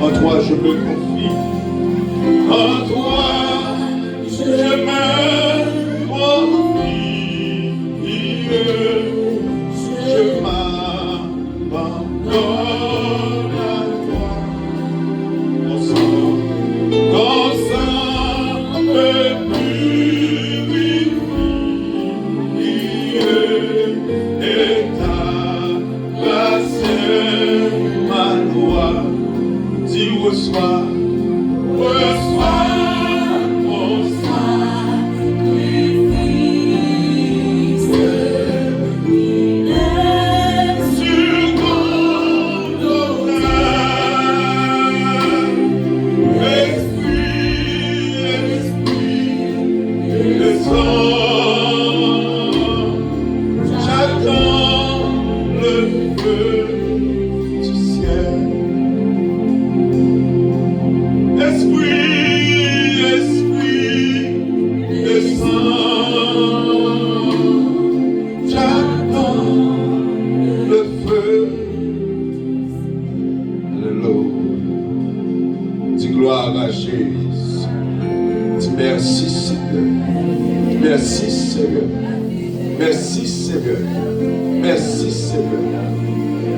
En toi je me confie. En toi je me confie. Je m'abandonne à toi. Ton sang me purifie. Et ta grâce ma loi. Dis reçois mon sacrifice. Il est sur ton autel. Esprit, descends. J'attends le feu du ciel. Esprit, descends. J'attends le feu. Alléluia. Dis gloire à Jésus. Dis merci Seigneur. Merci Seigneur. Merci Seigneur. Merci Seigneur.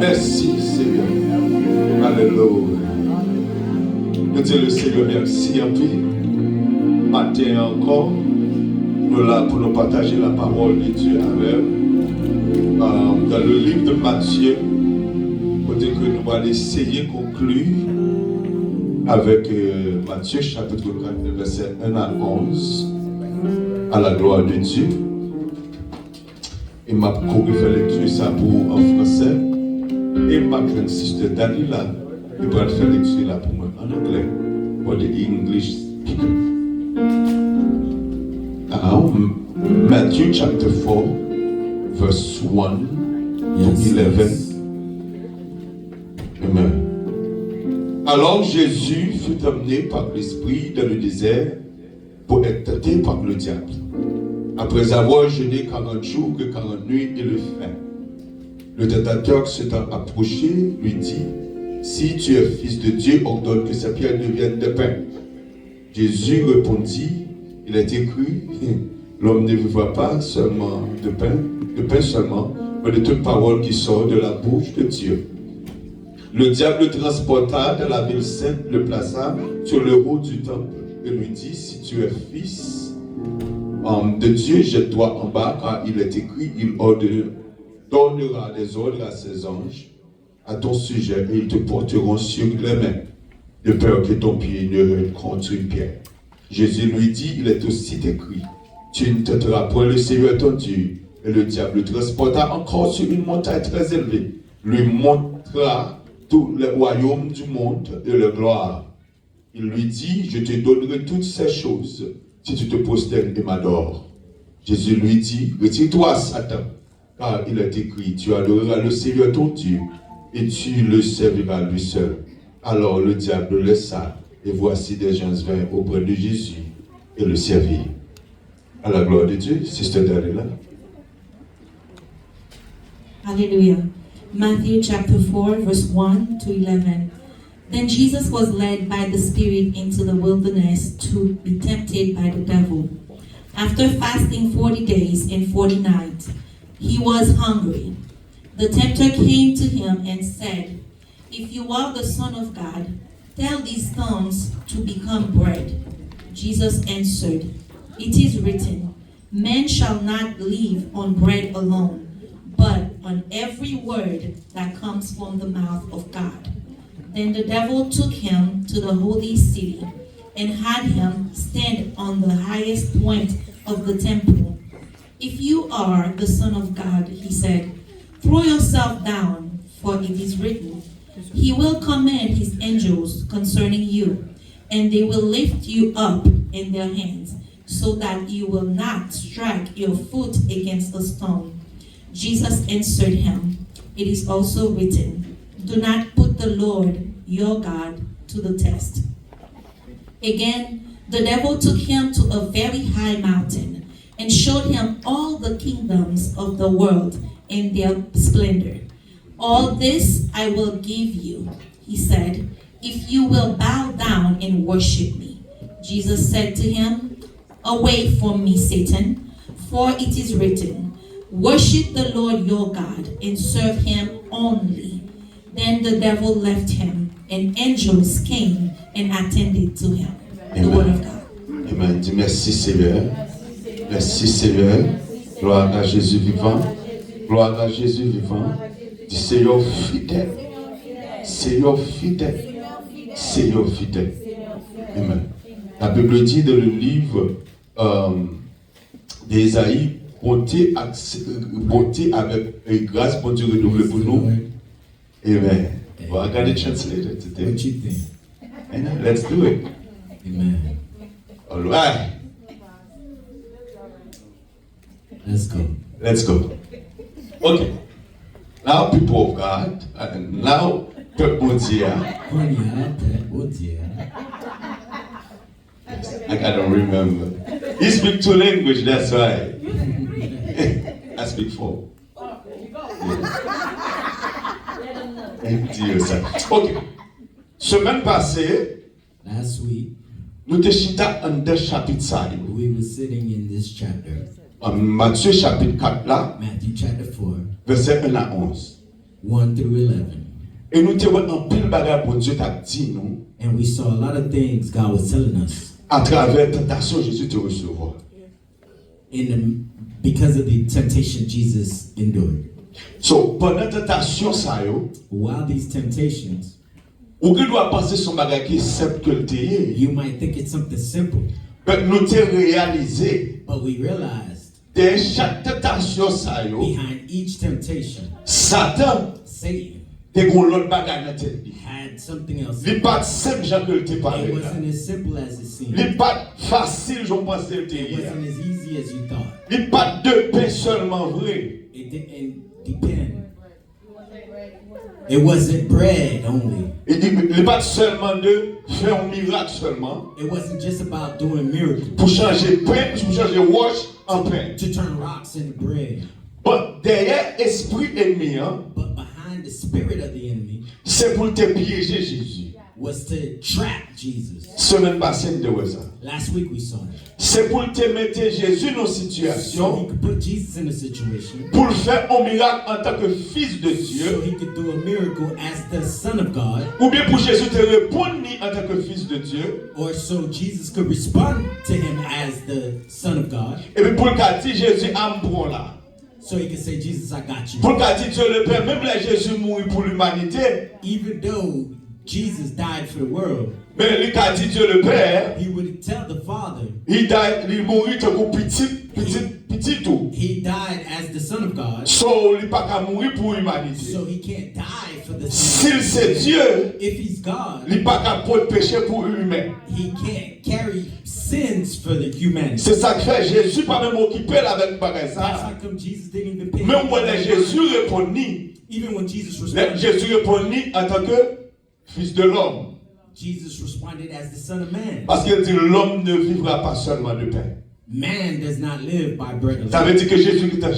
Merci Seigneur. Alléluia. Nous disons le Seigneur merci en plus. Matin encore, nous là pour nous partager la parole de Dieu avec dans le livre de Matthieu, pour dire que nous allons essayer de conclure avec Matthieu chapitre 4, verset 1 à 11, à la gloire de Dieu. Et m'a couru faire lecture ça pour en français. Et ma grande sister Danila, il va faire lecture là pour moi en anglais, pour the English speaker. Now, Matthew chapter 4, verse 1 to 11. Amen. Alors Jésus fut amené par l'Esprit dans le désert pour être tenté par le diable. Après avoir jeûné 40 jours et 40 nuits, il le fait. Le tentateur s'étant approché, lui dit, si tu es fils de Dieu, ordonne que ces pierres deviennent de pain. Jésus répondit, il est écrit, l'homme ne vivra pas seulement de pain seulement, mais de toute parole qui sort de la bouche de Dieu. Le diable le transporta dans la ville sainte, le plaça sur le haut du temple et lui dit, si tu es fils de Dieu, jette-toi en bas, car il est écrit, il donnera des ordres à ses anges à ton sujet et ils te porteront sur les mains, de peur que ton pied ne heurte contre une pierre. Jésus lui dit, il est aussi écrit, tu ne tenteras point le Seigneur ton Dieu. Et le diable le transporta encore sur une montagne très élevée, lui montra tous les royaumes du monde et leur gloire. Il lui dit, je te donnerai toutes ces choses si tu te prosternes et m'adores. Jésus lui dit, retire-toi Satan, car il est écrit, tu adoreras le Seigneur ton Dieu et tu le serviras lui seul. Alors le diable le laissa et voici des gens vinrent auprès de Jésus et le servirent. À la gloire de Dieu, Sister Dalila. Hallelujah. Matthew chapter 4, verse 1 to 11. Then Jesus was led by the Spirit into the wilderness to be tempted by the devil. After fasting 40 days and 40 nights, he was hungry. The tempter came to him and said, if you are the Son of God, tell these stones to become bread. Jesus answered, it is written, man shall not live on bread alone, but on every word that comes from the mouth of God. Then the devil took him to the holy city and had him stand on the highest point of the temple. If you are the Son of God, he said, throw yourself down, for it is written, he will command his angels concerning you, and they will lift you up in their hands, so that you will not strike your foot against a stone. Jesus answered him, it is also written, do not put the Lord your God to the test. Again, the devil took him to a very high mountain and showed him all the kingdoms of the world and their splendor. All this I will give you, he said, if you will bow down and worship me. Jesus said to him, away from me, Satan, for it is written, worship the Lord your God and serve him only. Then the devil left him, and angels came and attended to him. The Amen. word of God. Amen. Dis merci Seigneur. Merci Seigneur. Gloire à Jésus vivant. Gloire à Jésus vivant. Dis Seigneur fidèle. Seigneur fidèle. Seigneur fidèle. Amen. La Bible dit dans le livre d'Ésaïe, bonté avec grâce pour Dieu renouvelée pour nous. Amen. Well, I got it translated today. What you think? Amen. Let's do it. Amen. All right. Let's go. Let's go. Okay. Now, people of God, and now, peuple Dieu. Yes, I don't remember. You speak two languages, that's right. I speak four. Ok. Semaine passée, Last week, nous étions chita en deux chapitres ça. we were sitting in this chapter, En Matthieu chapitre 4 là, Matthew chapter 4, verset 1 à 11. 1 through 11. Et nous étions en pile bagarre pour Dieu t'a dit nous, And we saw a lot of things God was telling us à travers tentation Jésus te recevoir. because of the temptation Jesus endured. So, pendant tentation ça yo, While these temptations, ou que doit penser son bagage qui est simple que le t'ayé. you might think it's something simple, Mais nous t'ai réalisé, but we realized de chaque tentation ça yo, behind each temptation, Satan Satan te gon l'autre bagage dans tête li. had something else. Li pas simple Jean que le t'ai parlé It là. wasn't as simple as it seemed. Li pas facile j'en pense le It t'ayé. wasn't as easy as you thought. Li pas deux pains seulement vrai. It didn't depend. It wasn't bread only. Il dit li pas seulement de faire un miracle seulement It wasn't just about doing miracles pour changer pain, pour changer wash en pain. to turn rocks into bread. Bon, derrière esprit ennemi, hein, But behind the spirit of the enemy c'est pour te piéger Jésus. was to trap Jesus. Semaine passée, nous devons ça. Last week we saw it. C'est pour te mettre Jésus dans une So he situation, could put Jesus in a situation pour le faire un miracle en tant que fils de so Dieu, he could do a miracle as the Son of God, ou bien pour Jésus te répondre en tant que fils de Dieu, or so Jesus could respond to him as the Son of God, et puis pour le cas dire Jésus a bon là. so he could say, Jesus, I got you. Pour le cas dire Dieu le Père, même là Jésus mourit pour l'humanité, Even though Jesus died for the world, mais le cas dire Dieu le Père, he would tell the Father il mourit comme petit tout. he died as the Son of God, So, il pas qu'à mourir pour l'humanité. so he can't die for the Son S'il of c'est God. Dieu, If he's God, il pas qu'à porter péché pour l'humain. he can't carry sins for the humanity. C'est ça que fait Jésus pas même occupé là avec bagage That's ça. how come Jesus didn't even pay. Même quand Jésus répondit, Even when Jesus responded, Jésus répondit en tant que fils de l'homme. Jesus responded as the Son of Man. Parce qu'il dit l'homme ne vivra pas seulement de pain. Man does not live by bread Ça alone. veut dire que Jésus qui t'a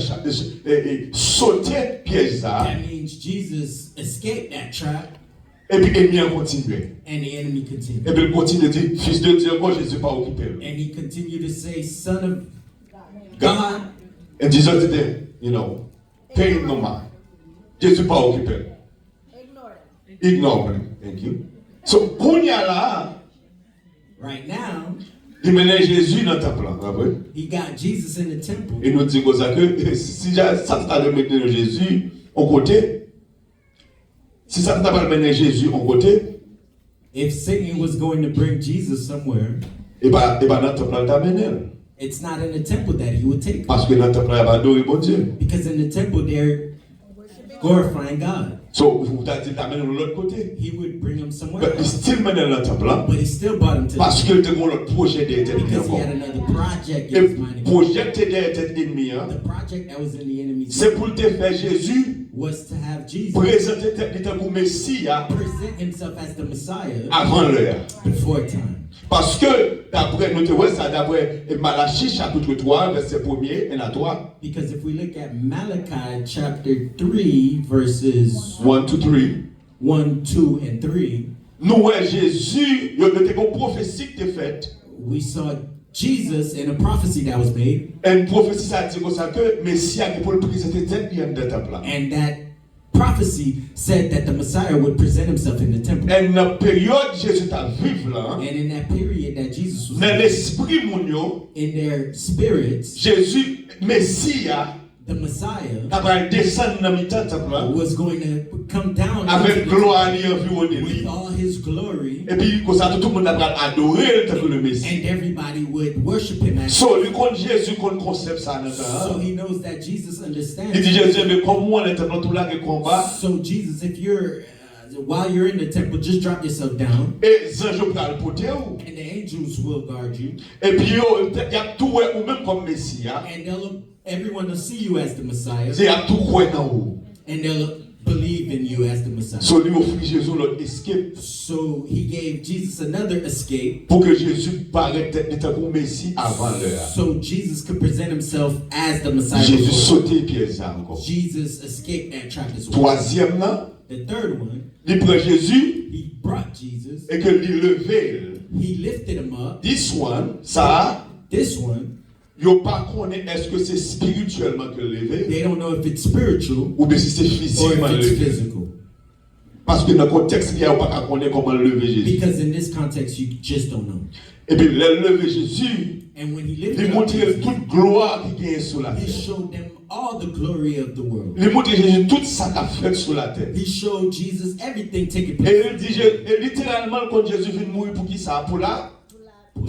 sauté piège ça, That means Jesus escaped that trap, et puis l'ennemi a continué. and the enemy Et continued. puis il continue de dire, fils de Dieu, moi Jésus pas occupé. And he continued to say, Son of God. Et Jésus dit, pay no mind. Jésus pas occupé. Ignore him. Thank you. So, qu'on y a là, Right now, il mène Jésus dans le temple. Après. he got Jesus in the temple. Et nous disons ça que si ça t'a mené Jésus en côté, si ça t'a pas mené Jésus en côté, If Satan was going to bring Jesus somewhere, et pas dans le temple t'a mené. it's not in the temple that he would take. Parce que dans le temple il y a adoré bon Dieu. Because in the temple, they're glorifying God. So, vous t'as dit t'as mené de l'autre côté. He would bring him somewhere Mais il else. still mené dans le temple But he still brought him to parce the que il a un autre projet derrière because he encore. had another project Et in his mind. projet derrière tête ennemi, The project that was in the enemy's c'est mind pour te faire Jésus was to have Jesus présenter tête comme Messie present himself as the Messiah avant l'heure. before time. Parce que d'après nous te voyons ça d'après Malachie chapitre 3 verset 1er et la 3 Because if we look at Malachi chapter 3, verses 1 to 3 1, 2, and 3, nous voyons Jésus, il y a une prophétie qui était faite. We saw Jesus in a prophecy that was made. Et une prophétie, ça dit comme ça que Messie a pour le présenter tête bien dans le temple. And that prophecy said that the Messiah would present himself in the temple. Et dans la période Jésus t'a vivre là, And in that period that Jesus was dans l'esprit mon yo, in their spirits, Jésus, Messie, the Messiah après descendre dans le temple là, was going to come down avec into the gloire et environné temple with lui. all his glory, Et puis, comme ça, tout le monde a adoré le temple de Messie. and everybody would worship him as. So, lui, quand Jésus, quand concept ça, So he knows that Jesus il dit understands. Jésus, mais comme moi, le temple, tout là, que combat. So Jesus, if you're while you're in the temple, just drop yourself down, Et les anges vont le porter. and the angels will guard you, Et puis, il y a tout, ou même comme Messie. and everyone will see you as the Messiah, Il y a tout quoi dans haut. and they'll believe in you as the Messiah. So, lui offrit Jésus l'autre escape So he gave Jesus another escape, pour que Jésus paraisse d'être pour Messie avant l'heure. so Jesus could present himself as the Messiah. Jésus before. sautait pieds encore. Jesus escaped that trap as well. Troisième, là, The third one, il prend Jésus he brought Jesus, et que lui levé. he lifted him up. This one, ça, This one, yo pas connaît est-ce que c'est spirituellement que levé they don't know if it's spiritual ou bien si c'est or physiquement if it's levé. physical. Parce que dans le contexte, il n'y a pas connaître comment lever Jésus. Because in this context, you just don't know. Et puis, le lever Jésus, And when he il lifted up montre Jesus, toute gloire qui gagne sur la he terre. showed them all the glory of the world. Il montre Jésus tout ça qu'a fait sur la terre. He showed Jesus everything taking Et place. il dit, et littéralement, quand Jésus vient mourir pour qui ça? Pour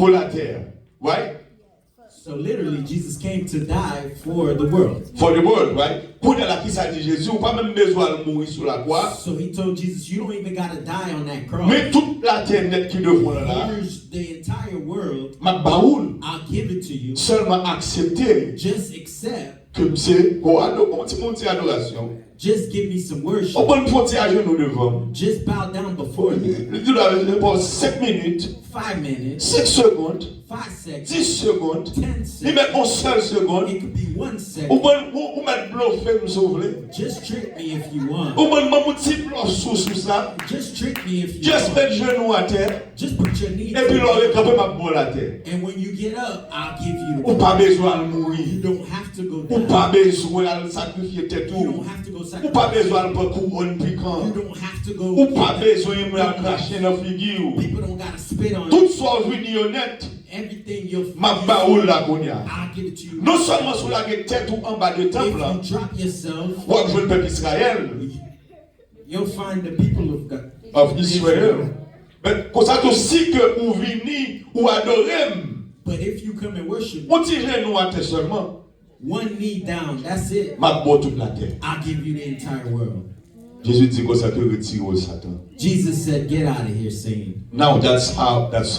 la terre. Right? So literally, Jesus came to die for the world. For the world, right? Pour la qui ça dit Jésus, ou pas même besoin de mourir sur la croix. So he told Jesus, you don't even got to die on that cross. Mais toute la terre net qui devant là, Here's the entire world. ma baoul, I'll give it to you. seulement accepter Just accept. que c'est quoi adoration. Just give me some worship. On peut porter à genoux devant. Just bow down before me. Tu dois pour 5 minutes, 5 minutes, 5 secondes, 5 seconds, 10 secondes, 10 il seconds. met une seule seconde. It could be 1 Ou second. mettre bluff me s'ouvre. Just trick me if you want. Ou mettre un petit bluff sous ça. Just trick me if you Juste want. mettre genou à terre. Just put your knees Et puis là, down. le camper ma boule à terre. And when you get up, I'll give you Ou the pas besoin de You mourir. don't have to go Ou down. pas besoin de sacrifier tête You tout. don't have to go Ou pas sacrifice. besoin de couronne piquant. You don't have to Ou go. pas besoin de me cracher dans la figure. People don't gotta spit on Tout you. soit venu honnête. Everything you'll Ma baoule la konya. I'll give it to you. Non seulement sur la tête ou en bas de If temple, là, you drop yourself, ou à jouer le peuple Israël, you'll find the people of God. of Israël. Mais comme ça aussi que ou vini ou adoré, But if you come and worship, on tire nous à terre seulement, one knee down, that's it. ma botte toute la terre. I'll give you the entire world. Jésus dit comme ça que retire au Satan. Jesus said, get out of here, Satan. Now that's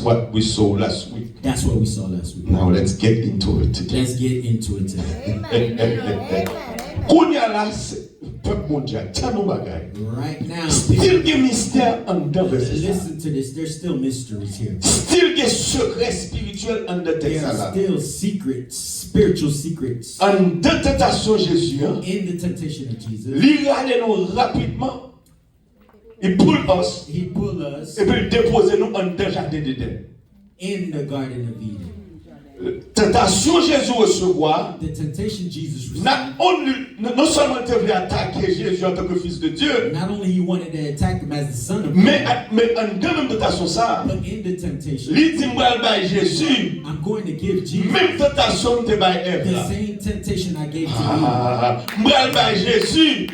what we saw last week. That's what we saw last week. Now let's get into it today. Let's get into it today. Konya la peuple mondial, tiens nos bagailles. Right now, Still get mystère en dedans verset ça. listen to this. There's still mysteries here. Still get secret spirituel en dedans There texte are là. still secrets, spiritual secrets En dedans tentation Jésus, hein, in the temptation of Jesus. lui râler nous rapidement. Il pull us He pulled us et puis il dépose nous en dedans jardin d'Éden. in the Garden of Eden. Tentation Jésus recevoir. The temptation Jesus received. Non seulement il voulait attaquer Jésus en tant que fils de Dieu, Not only he wanted to attack him as the son of mais God, en dedans même tentation ça, but in the temptation, il dit moi by Jésus, I'm going to give Jesus même tentation te by Ève the là. same temptation I gave to Moi by Jésus, you.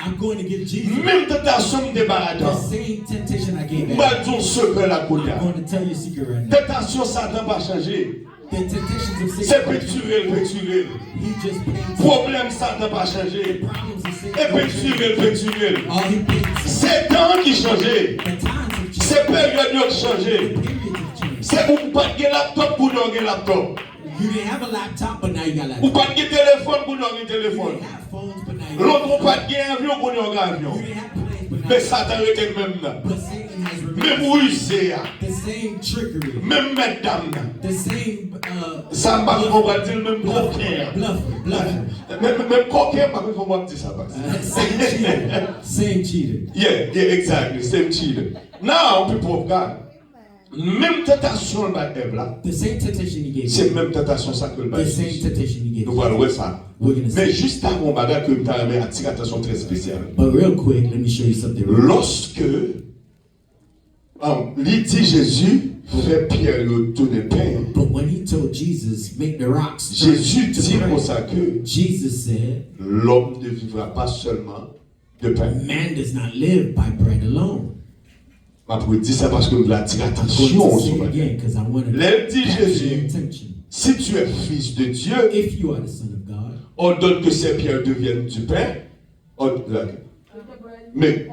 I'm going to give Jesus même tentation te by the Adam. same temptation I gave Moi Adam. ton secret la I'm konya. going to tell you a secret right now. Tentation Satan pas changer. The temptations of C'est Satan, péturé. he just paints Problème Satan pas changer. problems of Et Satan. péturé. All he paints, C'est temps qui change. the times have changed, C'est période qui change. periods have changed. C'est pour pas de laptop pour nous un laptop. You didn't have a laptop, but now you got a Ou laptop. pas de téléphone pour nous un You téléphone. didn't have phones, but now you got L'autre pas de avion pour nous un avion. You didn't have planes, but now Mais you got Satan était le même là. But Satan has même remains. rusé, The same trickery. même mesdames, The same ça m'a dit même coquin. bluffer. Même coquin, pas même comment dire ça. Same cheater. Same cheater. Yeah, exactly, same cheater. Now, people of God, même tentation dans Ève là, The same temptation he gave. c'est même tentation ça que le The same temptation he gave. nous allons voir ça. We're gonna Mais see. juste avant, bagage que je t'ai attiré attention très spéciale. But real quick, let me show you something. Lorsque il dit Jésus fait pierre tourner pain, But when he told Jesus, make the rocks turn Jésus to dit pour bread, ça que Jesus said, l'homme ne vivra pas seulement de pain. man does not live by bread alone. Je peux dire ça parce que je attire I'm going attention to au say it sommet. again because I want to L'homme dit capture your Jésus, attention. si tu es fils de Dieu, If you are the son of God, ordonne que ces pierres deviennent du pain. Mais,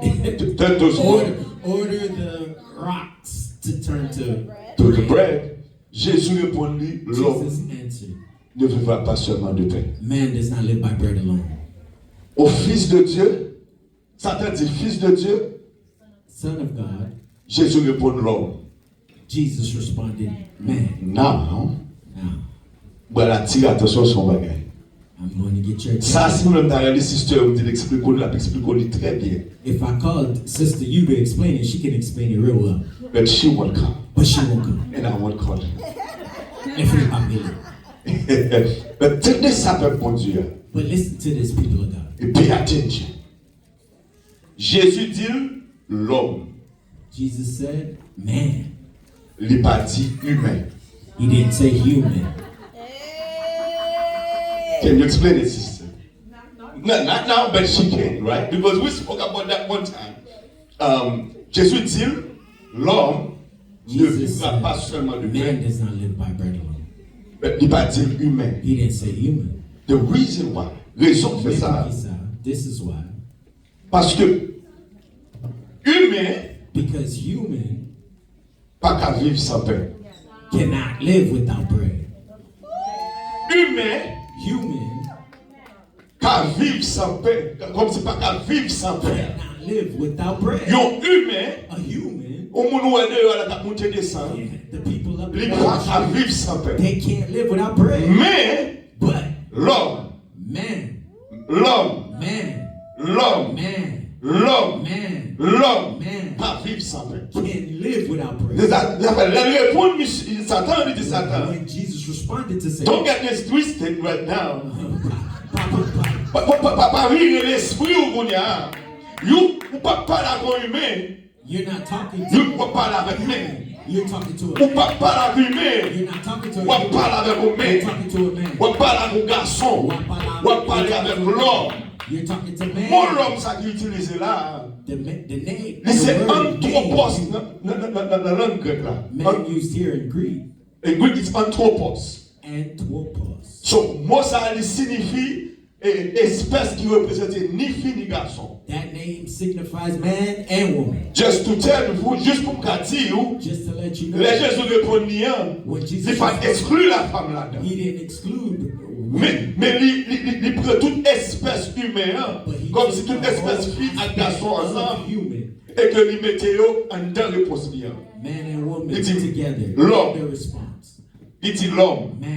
order the rocks to turn to the bread, Jésus répondit, l'homme Jesus answered, ne vivra pas seulement de pain. man does not live by bread alone. Au fils de Dieu, Satan dit fils de Dieu, Son of God, Jésus répond l'homme. Jesus responded, man. Non, Now, voilà, tire attention sur son bagage. I'm going to get your Ça, attention. si nous avons les sisters, on dit l'explique très bien. If I called Sister you to explain it, she can explain it real well. But she won't come, But she won't come. and I won't call her. If you're not really. Mais tenez ça, peuple bon Dieu, But listen to this, people of God. et pay attention. Jésus dit l'homme, Jesus said, man. il n'est pas dit humain. He didn't say human. Can you explain it, sister? No, not now, but she can, right? Because we spoke about that one time. Jésus dit, l'homme ne Jesus vivra said, pas seulement de man pain, does not live by bread alone. mais il n'est pas dit humain. He didn't say human. The reason why, raison fait ça, This is why. parce que humain Because human pas qu'à vivre sans pain. cannot live without bread. Humain Human qu'à vivre sans pain, comme si pas qu'à vivre sans pain. cannot live without bread. Yon humain, A human, au monde où elle est, elle a monté descendre, the people up il pas qu'à there, vivre sans pain. they can't live without bread. Mais But l'homme, man, l'homme, man, l'homme, man, l'homme, man, l'homme, man pas vivre sans pain. can live without bread. La réponse, Satan, il dit Satan, When Jesus responded to say, don't get this twisted right now. Papa, Pas rire l'esprit ou qu'on y a. You, ou pas parler avec un humain, you're not talking to you pas parler avec humain. You're talking to Ou a pas parler avec humain, You're not talking to ou a parler avec un You're humain. talking to a man. Ou parler avec un garçon, ou parler avec l'homme. You're talking to Mon man. l'homme, ça qui est utilisé là, The name. c'est The word anthropos name, dans la langue grecque là. man used here in Greek. In Greek, it's anthropos. Anthropos. So, moi, ça signifie espèce qui représente ni fille ni garçon. That name signifies man and woman. Just to tell vous, juste pour me dire, Just to let you know, les Jésus répondent niant, when il Jesus faut exclure la femme là-dedans. he didn't exclude women, Mais il prend toute espèce humaine, but he comme took si toute the espèce whole fille et aspect garçon of ensemble, human, et que il mettait en dans réponse liant. man and woman Il dit, together. l'homme. The response. Il dit l'homme, Man,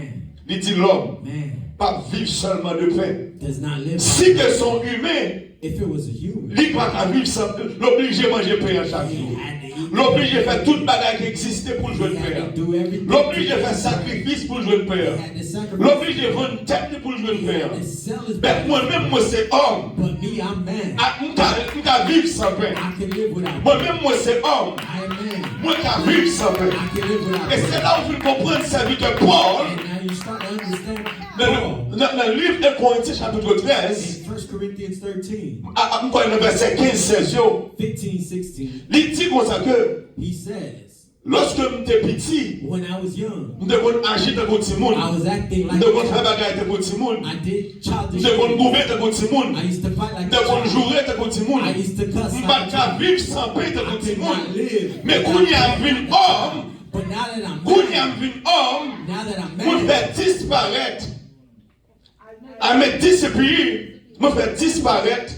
il dit l'homme, man pas vivre seulement de pain. does not live. Si que son humain, If it was a human, il pas qu'à vivre sans l'obligé manger pain chaque he jour. had to eat. L'obligé faire toute bagarre qui existait pour jouer He le had pain. to do everything. L'obligé faire sacrifice pour jouer le He pain. had to sacrifice. L'obligé vendre tête pour jouer He le had pain. to sell his Mais body. moi-même, moi c'est homme. But me, I'm man. Je peux vivre sans pain. I can live without. Moi-même, moi c'est homme. I am man. Moi je peux vivre sans pain. I can live without. Et c'est là où vous comprenez serviteur Paul. And now you start to understand Dans Paul le livre de Corinthiens chapitre 13, in 1 Corinthians 13, le verset 15-16, 15-16, il dit comme ça que he says, lorsque j'étais petit, when I was young, je devais agir de petit monde. I was acting Je like devais faire that. bagarre de petit monde. I did Je childish devais things. gouverner de petit monde. I used to fight like Je a devais child. jouer de petit monde. I used to cuss Je like a ne peux pas child. vivre sans paix de I petit could not monde. live. Mais without quand il y a being un a homme, child. But now that I'm quand il y a man, un homme, now that I'm me man, fait disparaître. À me discipliner, me fait disparaître.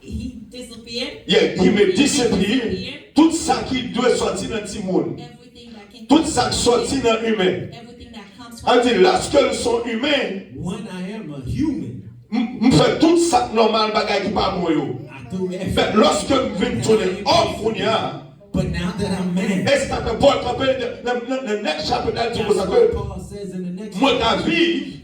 he disappeared. Yeah, il me disappear. Tout ça qui doit sortir dans le monde. Everything that can Tout ça qui sortit dans l'humain. everything that comes On from dit, lorsque ils sont humains, When I am a human, je fais tout ça normal, bagay qui pas moi yo. I do Mais everything. lorsque je viens tourner homme, qu'on y a, But now that I'm man, est-ce que Paul rappelle dans le next chapitre, il dit that's comme ça what que Paul says in the next moi chapter. qu'à vivre,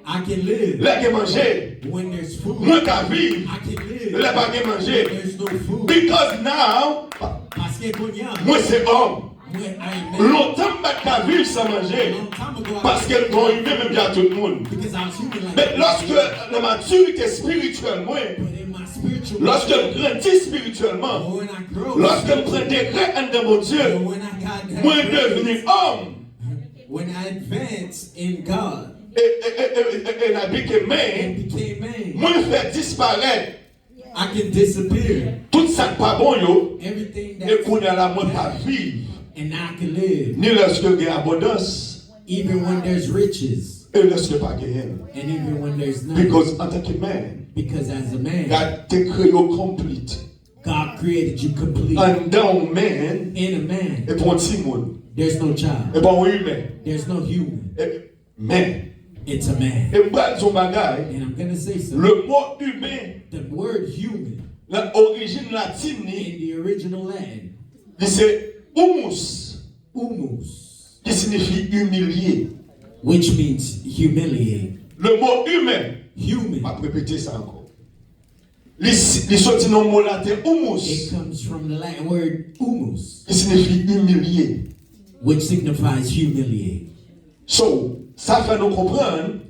I can live là que manger, when there's food. moi qu'à vivre, I can live là pas que when manger. there's no food. Because now, Parce que quand il y a, moi c'est homme. when I am Longtemps je qu'à vivre sans manger. a long time ago, Parce que le bon humain même bien tout le monde. because I was human like Mais that. lorsque la maturité spirituelle, moi, But in my spiritual lorsque life, je grandis spirituellement, or when I grow, lorsque je prends des grains de mon or Dieu, when I got that moi faith, devenu homme. when I advanced in God Et la vie que and man, became man, moi fait disparaître I can disappear. tout ça qui pas bon yo, Everything et that's qu'on a la mode à vivre, and I can live ni lorsque il y a abondance, even when there's riches et lorsque pas gain. and even when there's none. Because en tant que man, Because as a man, God te créé complete. God created you complete. En dans man, In a man, et pour un petit monde, there's no child. et pour un humain, There's no human. et man. It's a man. Et pour son bagage, And I'm gonna say something. le mot humain, The word human l'origine latine, in the original Latin, c'est humus, humus, qui signifie humilier. which means humiliate. Le mot humain, Human. je vais répéter ça encore. Les sorties dans le mot latin It humus, comes from the Latin word humus, qui signifie humilier. which signifies humiliate. So, ça fait nous comprendre,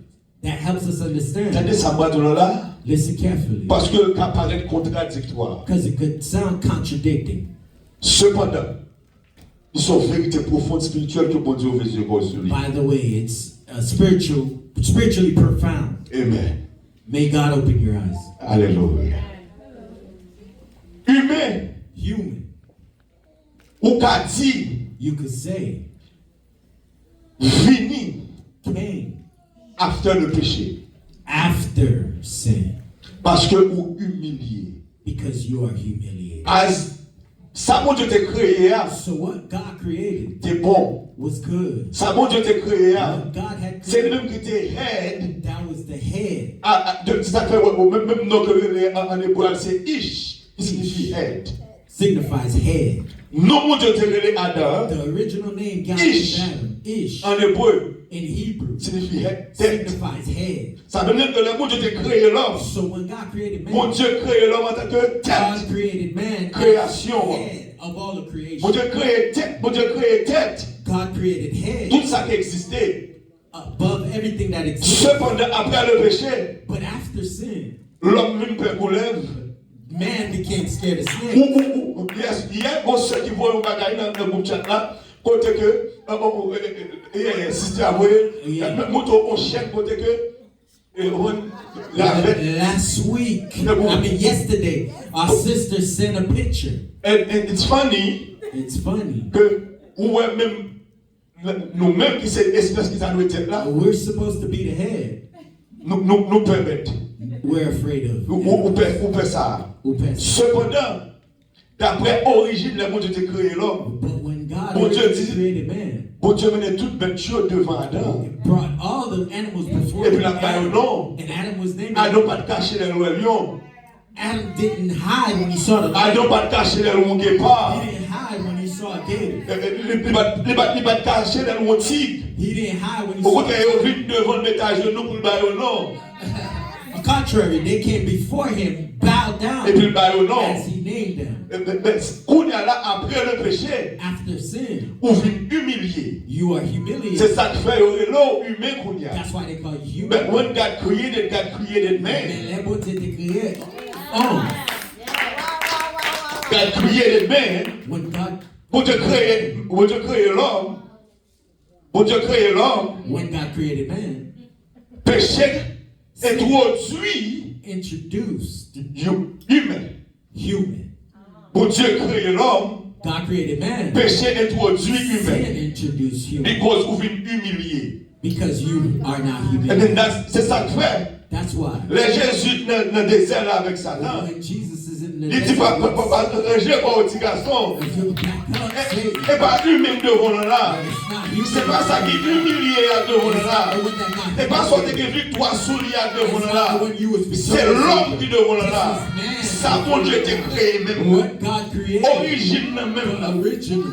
That helps us understand. attendez ça, moi, de là, Listen carefully. parce que ça paraît contradictoire. Because it could sound contradicting. Cependant, ils sont vérité profonde spirituelle que bon Dieu veut sur lui. By the way, it's spiritually profound. Amen. May God open your eyes. Alléluia. Humain, Human, ou qu'a dit, you could say, fini came after le péché. after sin Parce que ou humilié. because you are humiliated. As ça bon Dieu t'a créé, So what God created t'es bon. was good. Ça bon Dieu t'a créé, What God had c'est le created, même qui t'est head. that was the head. Ça fait même nom que en hébreu c'est ish, qui signifie head. Signifies head. Non mon Dieu t'a créé Adam, The original name God Ish. gave Adam, Ish, en hébreu in Hebrew, signifie head, tête. signifies head. Ça veut dire que le mon Dieu t'a créé l'homme. So when God created Mon man, Dieu créé l'homme en tant que tête. God created man Création. as head of all of Mon creation. Dieu créé tête. Mon Dieu créé tête. God created head Tout ça qui existait. above everything that exists. Cependant, après le péché, But after sin, l'homme même peut couler. man became scared of snakes. Yes, hier, bon, ceux qui voient un bagage dans le groupe chat là, côté que, sister a voyé, mouton au chèque, côté que, Last week, I mean yesterday, our sister sent a picture. and it's funny It's funny. que, ouais, même, nous-mêmes qui c'est espèce qui ça doit être là, We're supposed to be the head. nous permettre, We're afraid of. ou peut ça. Cependant, d'après origine, le monde Dieu a créé l'homme. But when God Bon Dieu originally dit- created man, Bon Dieu menait toute bête chose devant Adam. it brought all the animals before Et puis him, la paille non. and Adam was named. Adam pas de cacher les lions. Adam didn't hide when he saw the lion. Adam pas de cacher les lions guépards. He didn't hide when he saw a gator. Il pas de cacher les lions tigres. He didn't hide when he Au saw. contraire, ils vite devant le métage de nous pour le bailler non. On contrary, they came before him, bowed down Et puis le bailler non. as he named them. Qu'on y a là après le péché, After sin, on vient humilier. you are C'est humiliated. ça qui fait l'eau humain qu'on y a. That's why they call you But human. when God created man. Mais les beautés de créer. Oh, God created man. when God Bon Dieu créé l'homme. Bon Dieu créé l'homme. created man, Péché introduit introduced humain. human. Bon Dieu créé l'homme. God created man. Péché introduit humain. Sin introduced human Because vous venez humilier. because you are not Et human. c'est ça que fait. That's why Les Jésus dans le désert là avec Satan. when Jesus is in the the Il dit pas ranger pour un petit garçon. if you're back up, say, Et pas lui-même devant là. it's not you. C'est pas ça qui humilié devant là. The one that got C'est pas ça qui victoire soulière devant It's là. not the one you was C'est victorious l'homme over. qui devant là. This is man. Ça, mon Dieu, t'es créé même. What God created, Origine même là. the original.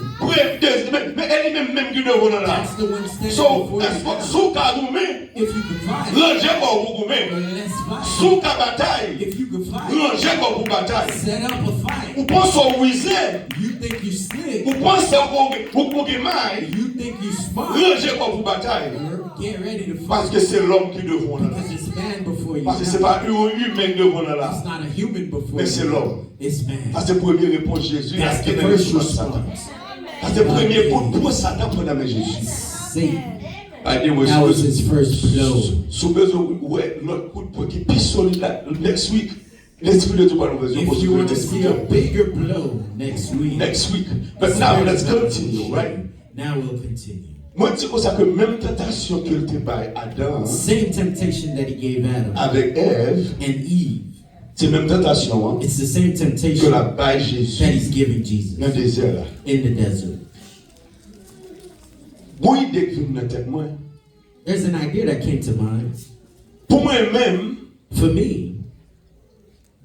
Mais elle est même qui devant là. That's the one standing So, before est-ce que you. sous Karoumé, If you can fight, ranger pour vous gourmet. well, let's fight. Sous ka bataille, If you can fight, ranger pour vous bataille. set up a fight. Ou pensez au wizard, You think you slick, ou pensez au maille, you think you smart, ranger pour vous bataille. get ready to Parce fight. que c'est l'homme qui devant là. Because it's man before you. Parce que c'est pas un humain devant là. It's not a human before Mais c'est you. l'homme. It's Ça man. c'est la première réponse Jésus. That's Qui the est dans le first choix de Satan. response. Ça c'est le premier pour Satan pour la Jésus. Satan. Allez, That was his first blow. Sous besoin, ouais, notre coup de poing qui est plus solide là, next week, l'esprit de Dieu va nous résoudre. If you want to see a bigger blow next week, Next week. But now let's continue, right? Now we'll continue. Moi, je dis comme ça que même tentation qu'il te baille Adam Same temptation that he gave Adam avec Ève, and Eve. c'est même tentation hein, It's the same que temptation la baille Jésus that he's giving Jesus dans le désert là. in the desert. Moi, idée qui vient dans la tête, moi. There's an idea that came to mind. Pour moi-même, For me,